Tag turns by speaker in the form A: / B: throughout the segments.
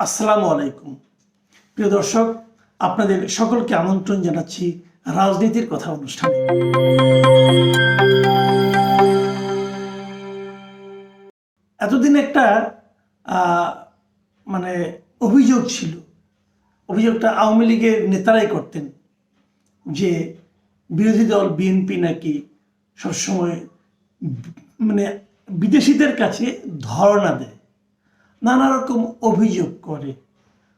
A: আসসালামু আলাইকুম। প্রিয় দর্শক, আপনাদের সকলকে আমন্ত্রণ জানাচ্ছি রাজনীতির কথা অনুষ্ঠানে। এতদিন একটা মানে অভিযোগ ছিল, অভিযোগটা আওয়ামী লীগের নেতারাই করতেন যে বিরোধী দল বিএনপি নাকি সবসময় মানে বিদেশিদের কাছে ধর্ণা দেয়, নানা রকম অভিযোগ করে,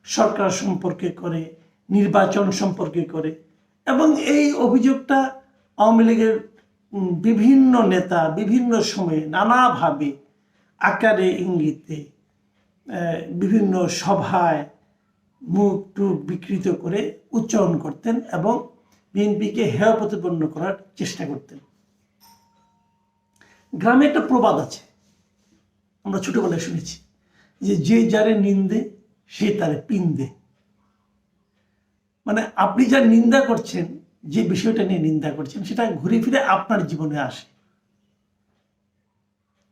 A: সরকার সম্পর্কে করে, নির্বাচন সম্পর্কে করে। এবং এই অভিযোগটা আওয়ামী লীগের বিভিন্ন নেতা বিভিন্ন সময়ে নানাভাবে আকারে ইঙ্গিতে বিভিন্ন সভায় মুখ টুক বিকৃত করে উচ্চারণ করতেন এবং বিএনপিকে হেয় প্রতিপন্ন করার চেষ্টা করতেন। গ্রামে একটা প্রবাদ আছে, আমরা ছোটবেলায় শুনেছি যে যে যারে নিন্দে সে তারে পিন্দে। মানে আপনি যা নিন্দা করছেন, যে বিষয়টা নিয়ে নিন্দা করছেন, সেটা ঘুরে ফিরে আপনার জীবনে আসে।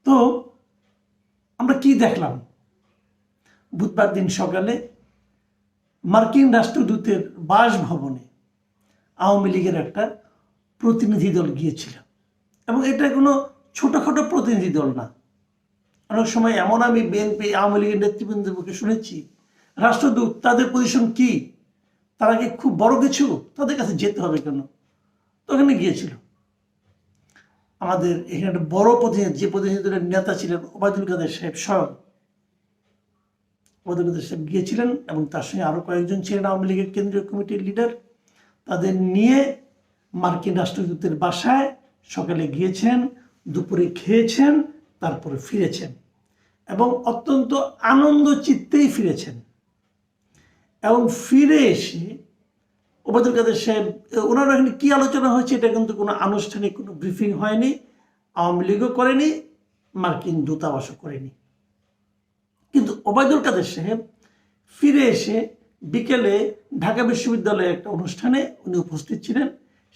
A: তো আমরা কি দেখলাম? বুধবার দিন সকালে মার্কিন রাষ্ট্রদূতের বাসভবনে আওয়ামী লীগের একটা প্রতিনিধি দল গিয়েছিল। এবং এটা কোনো ছোটখাটো প্রতিনিধি দল না। অনেক সময় এমন আমি বিএনপি আওয়ামী লীগের নেতৃবৃন্দের মুখে শুনেছি, রাষ্ট্রদূত তাদের পজিশন কি, তারা কি খুব বড় কিছু, তাদের কাছে যেতে হবে কেন? তো ওখানে গিয়েছিল আমাদের এখানে একটা বড় প্রতিনিধি, যে প্রতিনিধিদের নেতা ছিলেন ওবায়দুল কাদের সাহেব স্বয়ং। ওবায়দুল কাদের সাহেব গিয়েছিলেন এবং তার সঙ্গে আরো কয়েকজন ছিলেন আওয়ামী লীগের কেন্দ্রীয় কমিটির লিডার। তাদের নিয়ে মার্কিন রাষ্ট্রদূতের বাসায় সকালে গিয়েছেন, দুপুরে খেয়েছেন, তারপরে ফিরেছেন এবং অত্যন্ত আনন্দ চিত্তেই ফিরেছেন। এবং ফিরে এসে ওবায়দুল কাদের সাহেব, ওনার এখানে কী আলোচনা হয়েছে এটা কিন্তু কোনো আনুষ্ঠানিক কোনো ব্রিফিং হয়নি, আওয়ামী লীগও করেনি, মার্কিন দূতাবাসও করেনি। কিন্তু ওবায়দুল কাদের সাহেব ফিরে এসে বিকেলে ঢাকা বিশ্ববিদ্যালয়ে একটা অনুষ্ঠানে উনি উপস্থিত ছিলেন।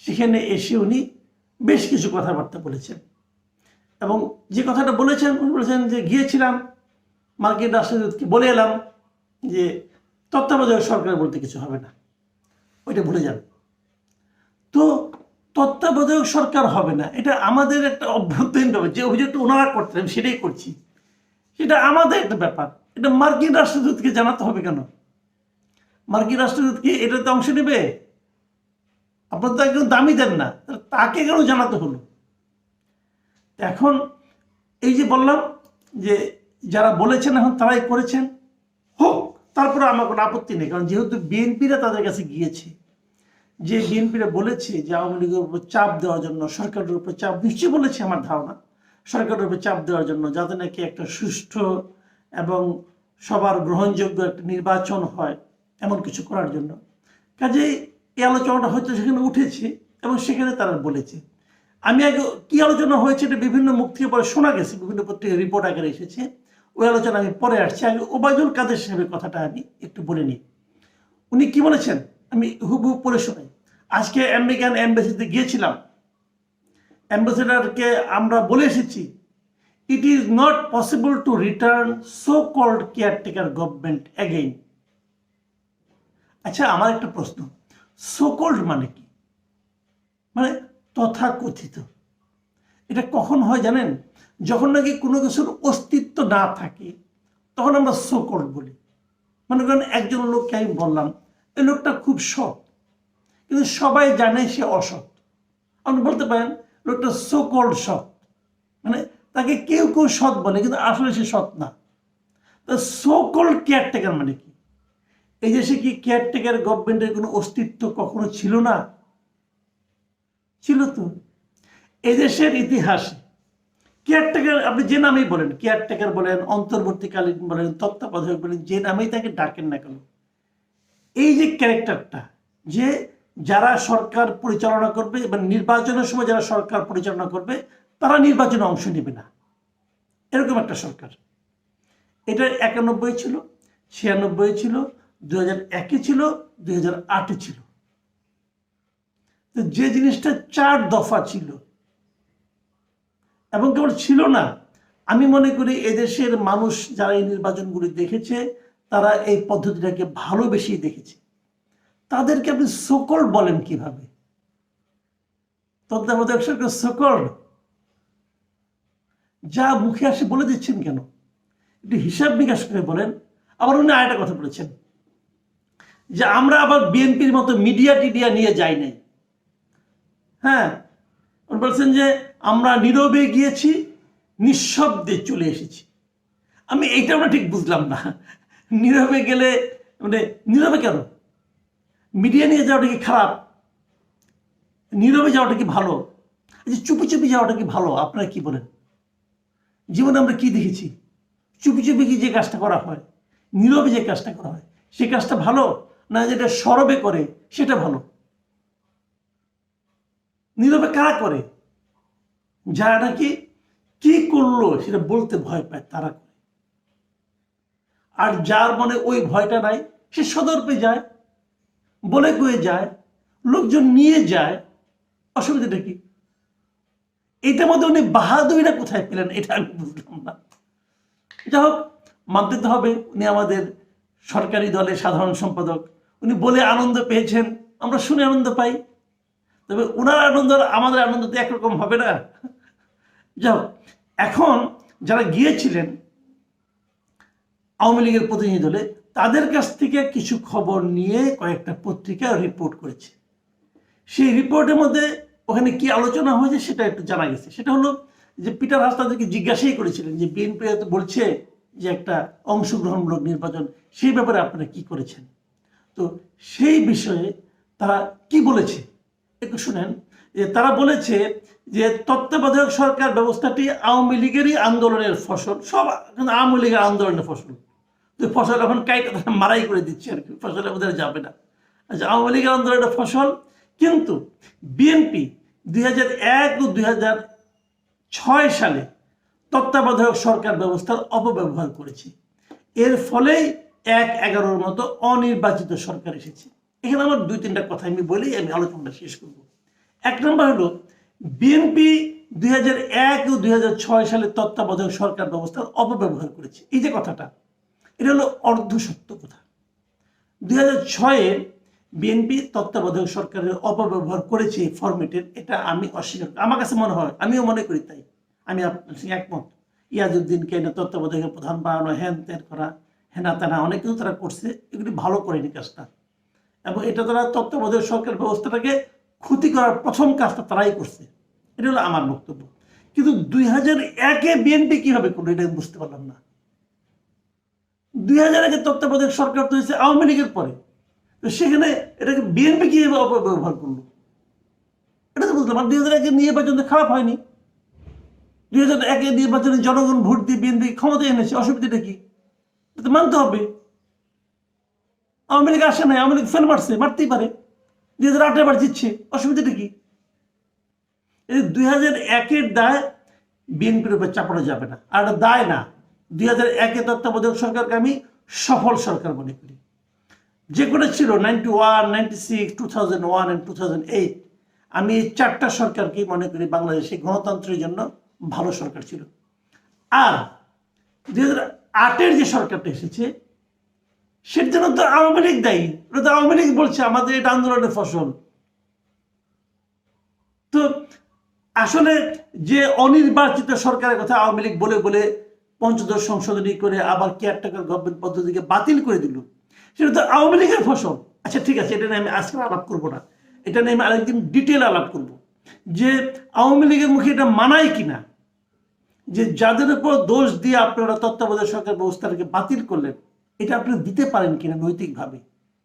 A: সেখানে এসে উনি বেশ কিছু কথাবার্তা বলেছেন এবং যে কথাটা বলেছেন, উনি বলেছেন যে গিয়েছিলাম মার্কিন রাষ্ট্রদূতকে বলে এলাম যে তত্ত্বাবধায়ক সরকার বলতে কিছু হবে না, ওইটা ভুলে যান। তো তত্ত্বাবধায়ক সরকার হবে না, এটা আমাদের একটা অভ্যন্তরীণ ব্যাপার। যে অভিযোগটা ওনারা করতেন সেটাই করছি, সেটা আমাদের একটা ব্যাপার। এটা মার্কিন রাষ্ট্রদূতকে জানাতে হবে কেন? মার্কিন রাষ্ট্রদূতকে এটাতে অংশ নেবে? আপনার তো একজন দামি দেন না, তাকে কেন জানাতে হলো? এখন এই যে বললাম যে যারা বলেছেন এখন তারাই করেছেন, হোক, তারপরে আমার কোনো আপত্তি নেই। কারণ যেহেতু বিএনপিরা তাদের কাছে গিয়েছে, যে বিএনপিরা বলেছে যে আওয়ামী লীগের উপর চাপ দেওয়ার জন্য, সরকারের উপর চাপ নিশ্চয়ই বলেছে, আমার ধারণা সরকারের উপর চাপ দেওয়ার জন্য, যাতে নাকি একটা সুষ্ঠু এবং সবার গ্রহণযোগ্য একটা নির্বাচন হয়, এমন কিছু করার জন্য। কাজেই এই আলোচনাটা হয়তো সেখানে উঠেছে এবং সেখানে তারা বলেছে। আমি আগে কি আলোচনা হয়েছে এটা বিভিন্ন মুখ থেকে পরে শোনা গেছে, বিভিন্ন পত্রিকার রিপোর্ট আকারে এসেছে, ওই আলোচনা আমি পরে আসছি। আগে ওবায়দুল কাদের সাহেবের কথাটা আমি একটু বলে নিই। উনি কি বলেছেন আমি হুবহু পড়ে শোনাই। আজকে আমেরিকান এম্বাসিতে গিয়েছিলাম, অ্যাম্বাসেডারকে আমরা বলে এসেছি, it is not possible to return so called caretaker government again. আচ্ছা, আমার একটা প্রশ্ন, সো কল্ড মানে কি? মানে তথাকথিত। এটা কখন হয় জানেন? যখন নাকি কোনো কিছুর অস্তিত্ব না থাকে তখন আমরা সো কল্ড বলি। মনে করেন একজন লোককে আমি বললাম এই লোকটা খুব সৎ, কিন্তু সবাই জানে সে অসৎ। আপনি বলতে পারেন লোকটা সো কল্ড সৎ, মানে তাকে কেউ কেউ সৎ বলে কিন্তু আসলে সে সৎ না। তো সো কল্ড কেয়ারটেকার মানে কি? এই দেশে কি কেয়ারটেকার গভর্নমেন্টের কোনো অস্তিত্ব কখনো ছিল না? ছিল তো। এদেশের ইতিহাসে কেয়ারটেকার আপনি যে নামেই বলেন, কেয়ারটেকার বলেন, অন্তর্বর্তীকালীন বলেন, তত্ত্বাবধায়ক বলেন, যে নামেই তাকে ডাকেন না কেন, এই যে ক্যারেক্টারটা, যে যারা সরকার পরিচালনা করবে এবং নির্বাচনের সময় যারা সরকার পরিচালনা করবে তারা নির্বাচনে অংশ নেবে না, এরকম একটা সরকার। এটা 91 ছিল, 96 ছিল, 2001 ছিল, 2008 ছিল। তো যে জিনিসটা 4 দফা ছিল, এবং কেবল ছিল না, আমি মনে করি এদেশের মানুষ যারা এই নির্বাচনগুলি দেখেছে তারা এই পদ্ধতিটাকে ভালোবেসে দেখেছে। তাদেরকে আপনি সোকল্ড বলেন কিভাবে? তত্ত্বাবধায়ক সরকার সোকল্ড? যা মুখে আসে বলে দিচ্ছেন কেন? একটু হিসাব নিকাশ করে বলেন। আবার উনি আরেকটা কথা বলেছেন যে আমরা আবার বিএনপির মতো মিডিয়া টিডিয়া নিয়ে যাই নাই। হ্যাঁ, উনি বলছেন যে আমরা নীরবে গিয়েছি, নিঃশব্দে চলে এসেছি। আমি এইটা আমরা ঠিক বুঝলাম না। নীরবে গেলে মানে নীরবে কেন? মিডিয়া নিয়ে যাওয়াটা কি খারাপ? নীরবে যাওয়াটা কি ভালো? চুপি চুপি যাওয়াটা কি ভালো? আপনারা কি বলেন? জীবনে আমরা কি দেখেছি? চুপি চুপি কি যে কাজটা করা হয়, নীরবে যে কাজটা করা হয়, সেই কাজটা ভালো, না যেটা সরবে করে সেটা ভালো? নীরবে কারা করে? যারা নাকি কি করলো সেটা বলতে ভয় পায় তারা করে। আর যার মনে ওই ভয়টা নাই সে সদর্পে যায়, বলে কয়ে যায়, লোকজন নিয়ে যায়। অসুবিধাটা কি? এটার মধ্যে উনি বাহাদুরিটা কোথায় পেলেন এটা আমি বুঝলাম না। যাই হোক, মানতে তো হবে উনি আমাদের সরকারি দলের সাধারণ সম্পাদক। উনি বলে আনন্দ পেয়েছেন, আমরা শুনে আনন্দ পাই। তবে ওনার আনন্দ আর আমাদের আনন্দ তো একরকম হবে না। যাই হোক, এখন যারা গিয়েছিলেন আওয়ামী লীগের প্রতিনিধি দলে, তাদের কাছ থেকে কিছু খবর নিয়ে কয়েকটা পত্রিকা রিপোর্ট করেছে। সেই রিপোর্টের মধ্যে ওখানে কি আলোচনা হয়েছে সেটা একটু জানা গেছে। সেটা হলো যে পিটার হাস তাদেরকে জিজ্ঞাসাই করেছিলেন যে বিএনপি বলছে যে একটা অংশগ্রহণমূলক নির্বাচন, সেই ব্যাপারে আপনারা কি করেছেন। তো সেই বিষয়ে তারা কি বলেছে একটু শুনেন। যে তারা বলেছে যে তত্ত্বাবধায়ক সরকার ব্যবস্থাটি আওয়ামী লীগেরই আন্দোলনের ফসল, সব আওয়ামী লীগের আন্দোলনের ফসল। তো ফসল এখন কাইটা তারা মারাই করে দিচ্ছে আর কি, ফসলে বোধ যাবে না। আচ্ছা, আওয়ামী লীগের আন্দোলনের ফসল, কিন্তু বিএনপি 2001 ও 2006 সালে তত্ত্বাবধায়ক সরকার ব্যবস্থার অপব্যবহার করেছে। এর ফলেই 1/11 মতো অনির্বাচিত সরকার এসেছে। এখানে আমার 2-3টা কথা আমি বলেই আমি আলোচনাটা শেষ করব। এক নম্বর হলো বিএনপি 2001 ও 2006 সালে তত্ত্বাবধায়ক সরকার ব্যবস্থার অপব্যবহার করেছে। এই যে কথাটা, এটা হলো অর্ধসত্য কথা। 2006-এ বিএনপি তত্ত্বাবধায়ক সরকারের অপব্যবহার করেছে এই ফরম্যাটের, এটা আমি অস্বীকার, আমার কাছে মনে হয়, আমিও মনে করি তাই। আমি আপনার সঙ্গে একমত। ইয়াজউদ্দিনকে এনে তত্ত্বাবধায়কের প্রধান বানানো, হ্যান ত্যান করা, হেনা তেনা অনেক কিছু তারা করছে, এগুলি ভালো করেনি কাজটা। এবং এটা তারা তত্ত্বাবধায়ক সরকার ব্যবস্থাটাকে ক্ষতি করার প্রথম কাজটা তারাই করছে, এটা হলো আমার বক্তব্য। কিন্তু 2001-এ বিএনপি কিভাবে করলো এটা বুঝতে পারলাম না। 2001-এ তত্ত্বাবধায়ক সরকার তো হয়েছে আওয়ামী লীগের পরে, তো সেখানে এটাকে বিএনপি কিভাবে অপব্যবহার করলো এটা তো বুঝলাম। আর 2001-এর নির্বাচন তো খারাপ হয়নি। 2001-এর নির্বাচনে জনগণ ভোট দিয়ে বিএনপি ক্ষমতায় এনেছে, অসুবিধাটা কি? এটা মানতে হবে। আওয়ামী লীগ আসে নাই, আওয়ামী লীগ ফেল মারছে, মারতেই পারে। 2008 বার জিতছে, অসুবিধাটা কি? 2001-এর দায় বিএনপির উপর চাপানো যাবে না, আর দায় না। 2001-এ তত্ত্বাবধায়ক সরকারকে আমি সফল সরকার মনে করি। যে করে ছিল 91, 96, 2001 and 2008, আমি এই 4টা সরকারকেই মনে করি বাংলাদেশে গণতন্ত্রের জন্য ভালো সরকার ছিল। আর 2008-এর যে সরকারটা এসেছে সেটার জন্য তো আওয়ামী লীগ দায়ী। ওটা তো আওয়ামী লীগ বলছে আমাদের এটা আন্দোলনের ফসল। তো আসলে যে অনির্বাচিত সরকারের কথা আওয়ামী লীগ বলে বলে পঞ্চদশ সংশোধনী করে আবার কেয়ারটেকার গভর্নমেন্ট পদ্ধতিকে বাতিল করে দিল, সেটা তো আওয়ামী লীগের ফসল। আচ্ছা ঠিক আছে, এটা নিয়ে আমি আজকে আলাপ করবো না, এটা নিয়ে আমি আরেকদিন ডিটেল আলাপ করব যে আওয়ামী লীগের মুখে এটা মানায় কিনা, যে যাদের উপর দোষ দিয়ে আপনারা তত্ত্বাবধায়ক সরকার ব্যবস্থাটাকে বাতিল করলেন, এটা আপনারা দিতে পারেন কিনা নৈতিকভাবে,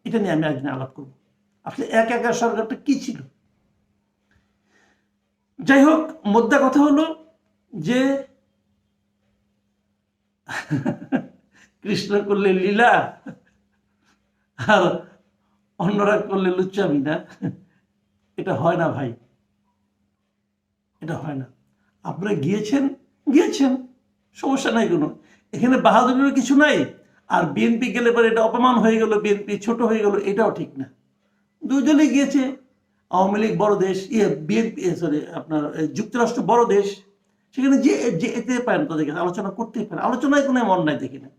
A: এটা নিয়ে আমি আরেকদিন আলাপ করবো। আসলে একা সরকারটা কি ছিল। যাই হোক, মোদ্দা কথা হলো যে কৃষ্ণ করলে লীলা আর অন্যরা করলে লুচ্চামি, না? এটা হয় না ভাই, এটা হয় না। আপনারা গিয়েছেন, সমস্যা নাই কোনো, এখানে বাহাদুরের কিছু নাই। আর বিএনপি গেলে পরে এটা অপমান হয়ে গেল, বিএনপি ছোট হয়ে গেল, এটাও ঠিক না। দুজনেই গিয়েছে। আওয়ামী লীগ বড় দেশ, বিএনপি আপনার যুক্তরাষ্ট্র বড় দেশ, সেখানে যে যেতে পারেন, তাদেরকে আলোচনা করতেই পারেন, আলোচনায় কোনো মন নাই দেখি না।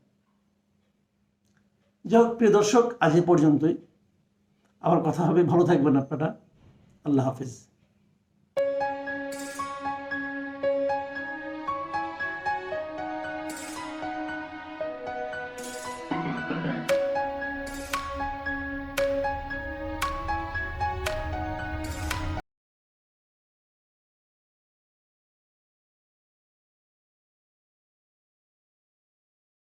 A: যাই হোক, প্রিয় দর্শক, আজ এ পর্যন্তই। আবার কথা হবে। ভালো থাকবেন আপনারা। আল্লাহ হাফিজ।